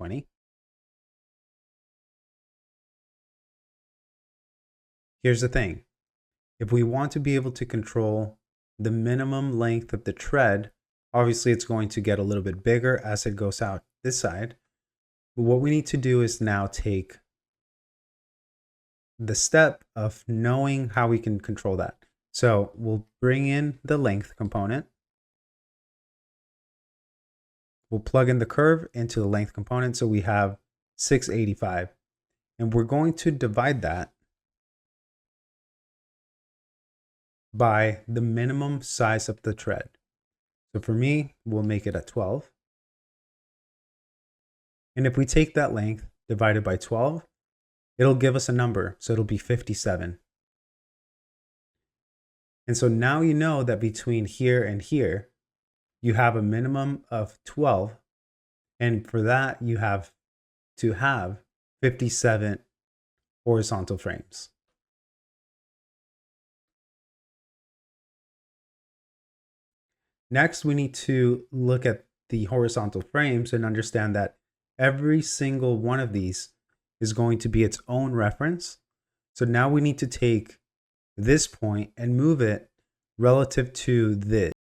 120. Here's the thing. If we want to be able to control the minimum length of the tread, obviously it's going to get a little bit bigger as it goes out this side. But what we need to do is now take the step of knowing how we can control that. So we'll bring in the length component. We'll plug in the curve into the length component. So we have 685. And we're going to divide that by the minimum size of the tread. So for me, we'll make it a 12. And if we take that length divided by 12, it'll give us a number. So it'll be 57. And so now you know that between here and here, you have a minimum of 12. And for that, you have to have 57 horizontal frames. Next, we need to look at the horizontal frames and understand that every single one of these is going to be its own reference. So now we need to take this point and move it relative to this.